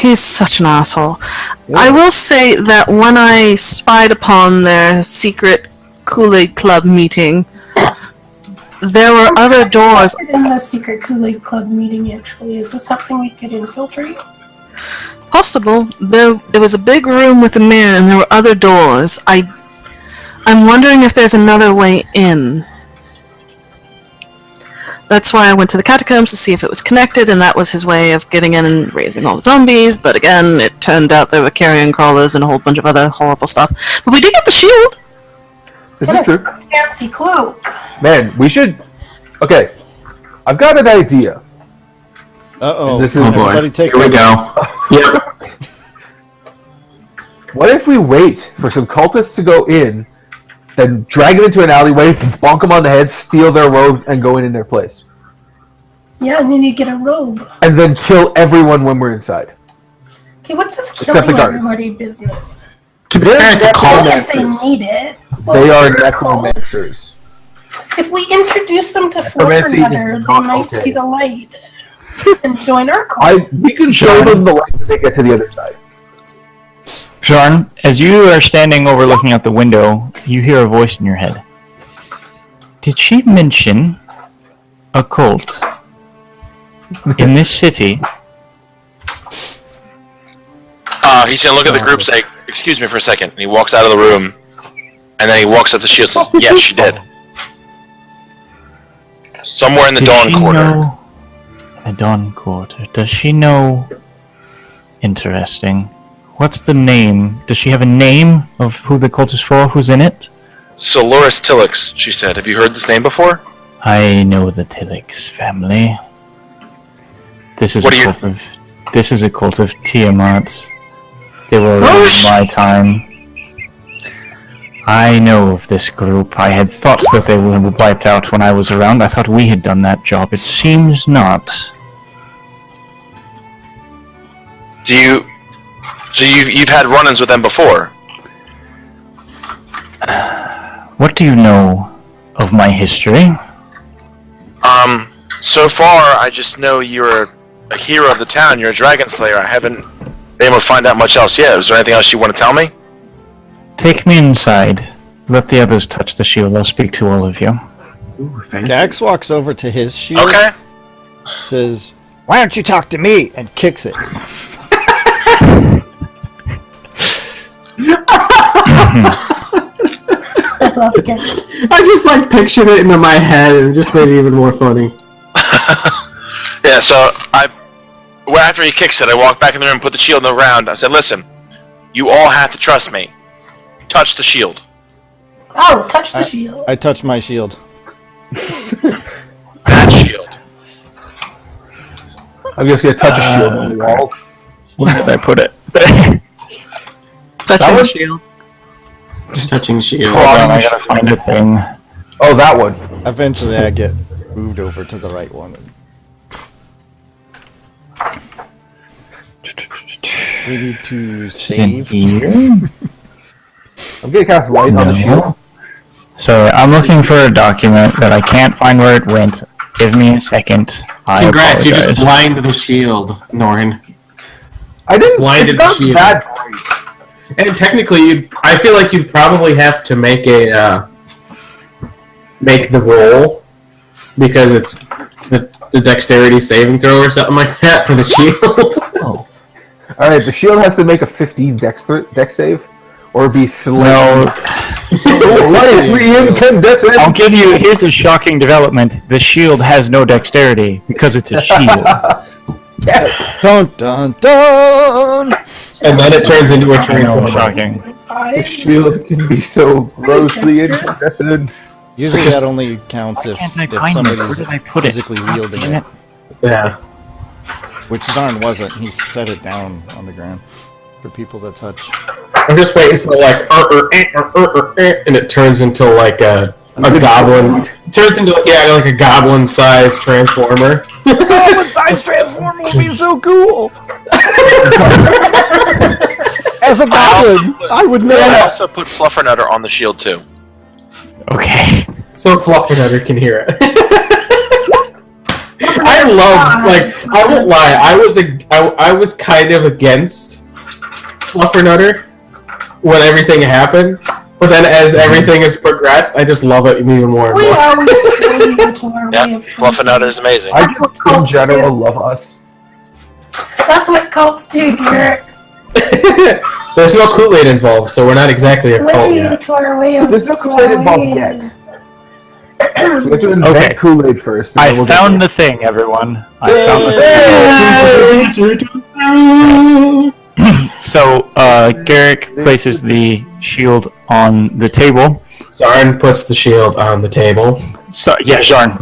He's such an asshole. Yeah. I will say that when I spied upon their secret Kool-Aid Club meeting, there were other doors. In the secret Kool-Aid Club meeting, actually, is this something we could infiltrate? Possible. There was a big room with a mirror, and there were other doors. I'm wondering if there's another way in. That's why I went to the catacombs to see if it was connected, and that was his way of getting in and raising all the zombies. But again, it turned out there were carrion crawlers and a whole bunch of other horrible stuff. But we did get the shield! This is true. Fancy cloak. Man, we should... Okay, I've got an idea. Uh-oh. This is... Oh boy, Everybody take here we notes. go. Yep. What if we wait for some cultists to go in, then drag it into an alleyway, bonk them on the head, steal their robes, and go in their place? Yeah, and then you get a robe. And then kill everyone when we're inside. Okay, what's this Except killing the guards. everybody business? To be fair, it's a call. Well, if they need it. They are they're called. necromancers. If we introduce them to Necromancy Fluffernutter, is they not might okay. see the light and join our cult. We can show them the light when they get to the other side. Sean, as you are standing overlooking out the window, you hear a voice in your head. Did she mention a cult in this city? He's gonna look at the group, say, "Excuse me for a second." And he walks out of the room, and then he walks up to Shield and says, "Yes, she did. Somewhere in the Dawn Quarter." The Dawn Quarter. Does she know? Interesting. What's the name? Does she have a name of who the cult is for? Who's in it? Soloris Tillix, she said. Have you heard this name before? I know the Tillix family. This is This is a cult of Tiamat. They were around in my time. I know of this group. I had thought that they were wiped out when I was around. I thought we had done that job. It seems not. So you've had run-ins with them before? What do you know of my history? So far, I just know you're a hero of the town. You're a dragon slayer. I haven't been able to find out much else yet. Is there anything else you want to tell me? Take me inside. Let the others touch the shield. I'll speak to all of you. Ooh, fancy. Gax walks over to his shield, Okay. says, "Why don't you talk to me?" and kicks it. I love it. I just like pictured it into my head and it just made it even more funny. Yeah, so after he kicks it, I walked back in the room, put the shield in the round. I said, "Listen, you all have to trust me. Touch the shield." Oh, touch the shield. I touch my shield. That shield. I'm just gonna touch a shield on the wall. Where did I put it? Touching the shield. Just touching shield. Hold on, I gotta find a thing. Oh, that one. Eventually, I get moved over to the right one. We need to save. Here? I'm gonna cast light on the shield. So I'm looking for a document that I can't find where it went. Give me a second. Congrats, you just apologize. blinded the shield, Norrin. I didn't. Blinded It's not the shield. that great. And technically, I feel like you'd probably have to make make the roll because it's the dexterity saving throw or something like that for the shield. Oh. All right, the shield has to make a 15 dex save, or be No, slightly incandescent. I'll give you. Here's a shocking development. The shield has no dexterity because it's a shield. Yes. Dun dun dun! And then it turns into a I know, transformer. shocking. The shield can be so grossly incandescent. Usually Just- that only counts if Can't I find it? Where somebody's did I put it? physically wielding Damn it. Yeah. Which Zarn wasn't. He set it down on the ground for people to touch. I'm just waiting for like and it turns into like a goblin. It turns into like a goblin-sized transformer. Goblin-sized transformer would be so cool! As a goblin, I would know. I also put Fluffernutter on the shield too. Okay. So Fluffernutter can hear it. I love, like, I won't lie, I was kind of against Fluffernutter when everything happened, but then as everything has progressed, I just love it even more and We more. always sway into our way Yeah, of Fluffernutter is amazing. I That's what in cults general do. love us. That's what cults do, Garrett. There's no Kool-Aid involved, so we're not exactly a cult Sway yet. into our way of There's no Kool-Aid our involved yet. ways. We have to invent Okay. Kool-Aid first. And I then we'll get found there. the thing, everyone. I found the thing. So, Garrick places the shield on the table. Zarn puts the shield on the table. So, yeah, Jarn.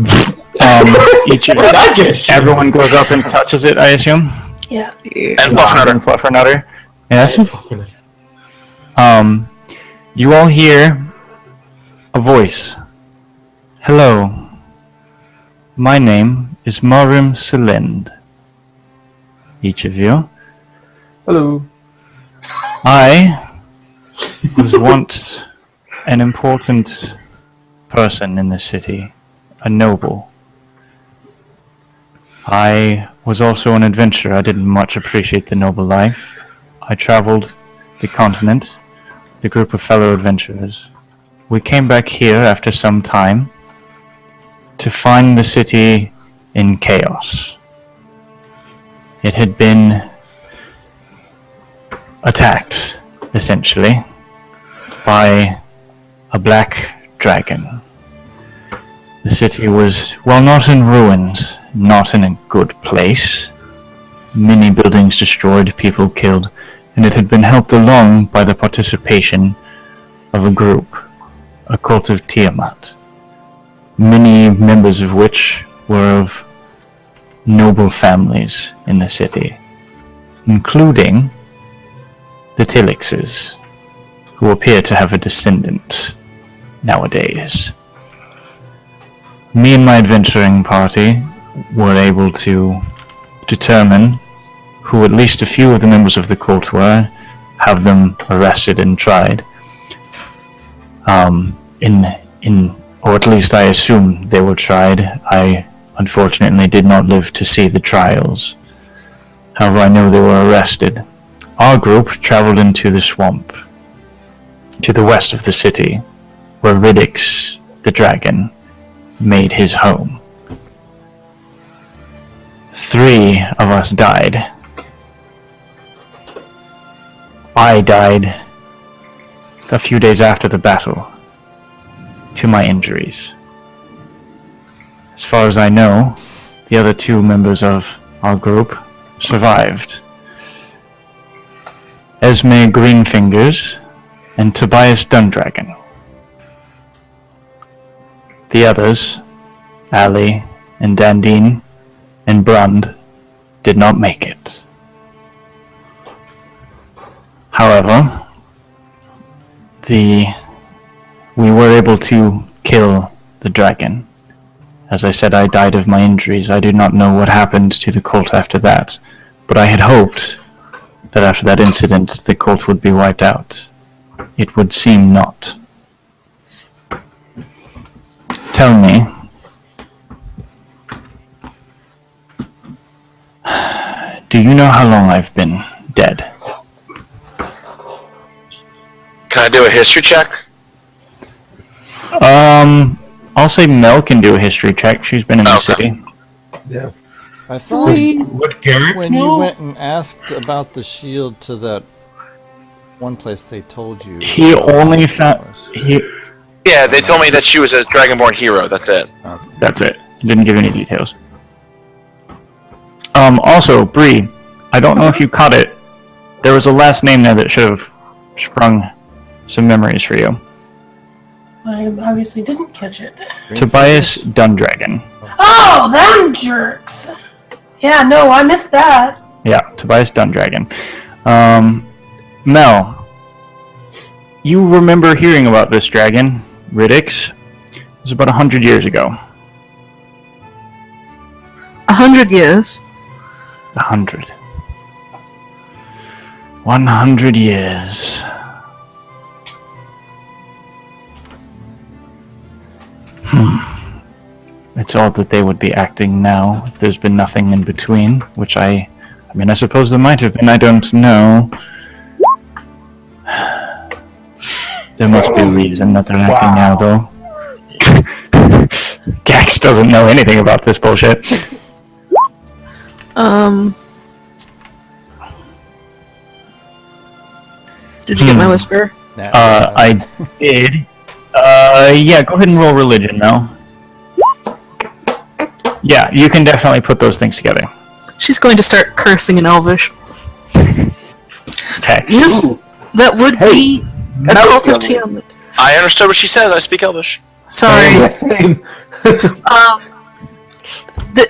Each of Where did I get a shield? everyone goes up and touches it, I assume. Yeah. And Fluffernutter. And Fluffernutter. Yes. Fluffernutter. You all hear a voice. Hello. My name is Marim Selind. Each of you. Hello. I was once an important person in the city, a noble. I was also an adventurer. I didn't much appreciate the noble life. I traveled the continent with a group of fellow adventurers. We came back here after some time to find the city in chaos. It had been attacked, essentially, by a black dragon. The city was, well, not in ruins, not in a good place. Many buildings destroyed, people killed, and it had been helped along by the participation of a group, a cult of Tiamat, many members of which were of noble families in the city, including the Tilixes, who appear to have a descendant nowadays. Me and my adventuring party were able to determine who at least a few of the members of the cult were, have them arrested and tried. Or at least I assume they were tried. I unfortunately did not live to see the trials. However, I know they were arrested. Our group traveled into the swamp, to the west of the city, where Riddix, the dragon, made his home. 3 of us died. I died a few days after the battle, to my injuries. As far as I know, the other 2 members of our group survived. Esme Greenfingers and Tobias Dundragon. The others, Ali and Dandine and Brund, did not make it. However, we were able to kill the dragon. As I said, I died of my injuries. I do not know what happened to the cult after that, but I had hoped that after that incident the cult would be wiped out. It would seem not. Tell me, do you know how long I've been dead? Can I do a history check? I'll say Mel can do a history check. She's been in the Okay. city. Yeah. I thought Would Garrett when you went and asked about the shield to that one place, they told you. He only found... Yeah, they told me that she was a Dragonborn hero. That's it. That's it. He didn't give any details. Also, Bree, I don't know if you caught it. There was a last name there that should have sprung some memories for you. I obviously didn't catch it. Tobias Dundragon. Oh, them jerks! Yeah, no, I missed that. Yeah, Tobias Dundragon. Mel, you remember hearing about this dragon, Riddix? It was about 100 years ago. 100 years. 100. 100 years. It's it's odd that they would be acting now if there's been nothing in between, which I mean, I suppose there might have been, I don't know. There must be a reason that they're acting now, though. Gax doesn't know anything about this bullshit. Did you get my whisper? I did. Yeah, go ahead and roll religion now. Yeah, you can definitely put those things together. She's going to start cursing in Elvish. Okay. Yes, that would be a cult of Tiamat. I understood what she said. I speak Elvish. Sorry. Same.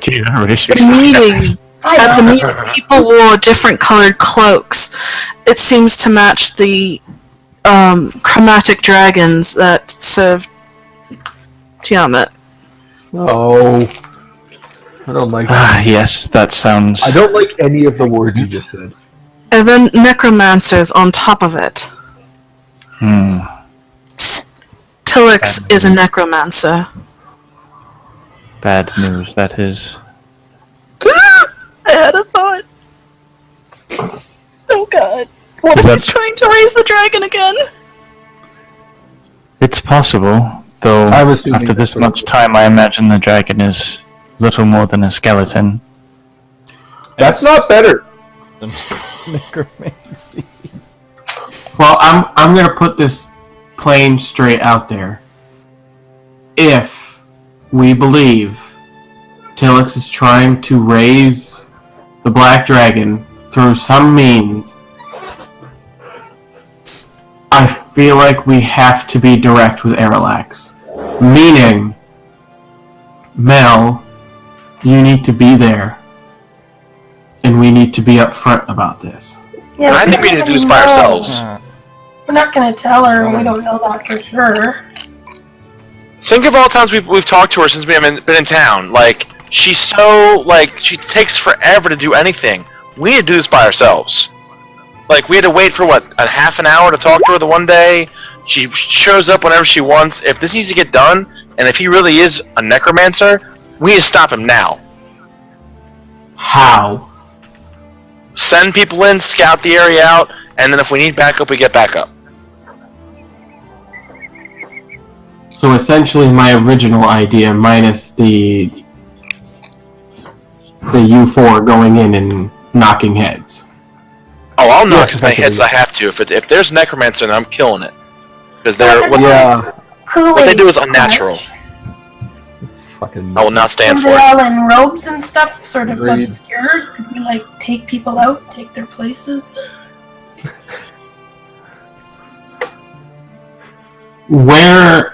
Gee, everybody speaks The meeting, at the know. meeting, people wore different colored cloaks. It seems to match the chromatic dragons that served Tiamat. Oh, I don't like. Yes, that sounds... I don't like any of the words you just said. And then necromancers on top of it. Tillix is a necromancer. Bad news, that is. I had a thought. Oh god. What if he's trying to raise the dragon again? It's possible, though I'm assuming after this that's what much time I imagine the dragon is little more than a skeleton. That's not better. Necromancy. Well, I'm gonna put this plain straight out there. If we believe Tillix is trying to raise the Black Dragon through some means, I feel like we have to be direct with Arilax. Meaning, Mel, you need to be there. And we need to be upfront about this. Yeah, I we're think we not need to do gonna this by know. ourselves. We're not going to tell her, and we don't know that for sure. Think of all the times we've talked to her since we haven't been in town. Like, she's so, like, she takes forever to do anything. We need to do this by ourselves. Like, we had to wait for, what, a half an hour to talk to her the one day? She shows up whenever she wants. If this needs to get done, and if he really is a necromancer, we need to stop him now. How? Send people in, scout the area out, and then if we need backup, we get backup. So essentially my original idea minus the U4 going in and knocking heads. Oh, I'll knock Yes, as many heads as I have to. If there's necromancer, then I'm killing it. Because they're what they do is unnatural. Fucking. I will not stand And for they're it. all in robes and stuff, sort of Agreed. obscured. Could we, like, take people out and take their places? Where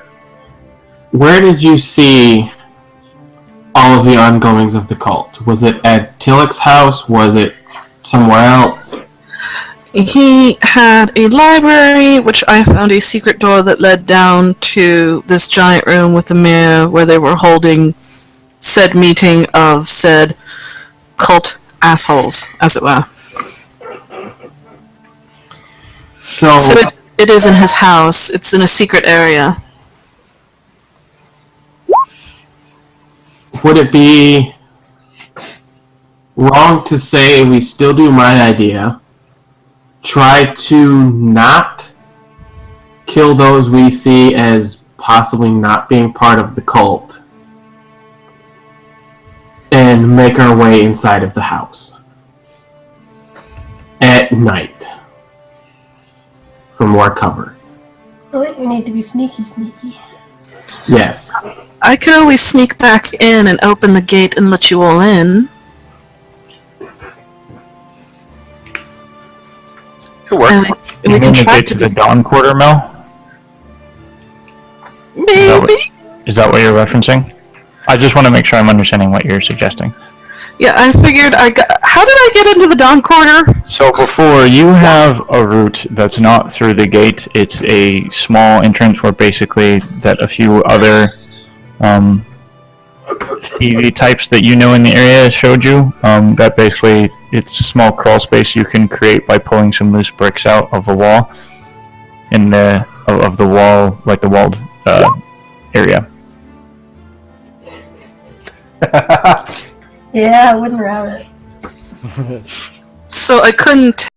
did you see all of the ongoings of the cult? Was it at Tillix's house? Was it somewhere else? He had a library, which I found a secret door that led down to this giant room with a mirror where they were holding said meeting of said cult assholes, as it were. So It is in his house. It's in a secret area. would it be wrong to say we still do my idea? Try to not kill those we see as possibly not being part of the cult, and make our way inside of the house at night for more cover. I think we need to be sneaky. Yes. I could always sneak back in and open the gate and let you all in. Could work. And You we mean can the try gate to to be the Dawn Quarter, Mel? maybe. Is that what you're referencing? I just want to make sure I'm understanding what you're suggesting. Yeah, I figured how did I get into the Dawn Quarter? So before, you have a route that's not through the gate. It's a small entrance where basically that a few other thievy types that you know in the area showed you. That basically, it's a small crawl space you can create by pulling some loose bricks out of a wall in the of the wall, like the walled area. Yeah, wooden rabbit. So I couldn't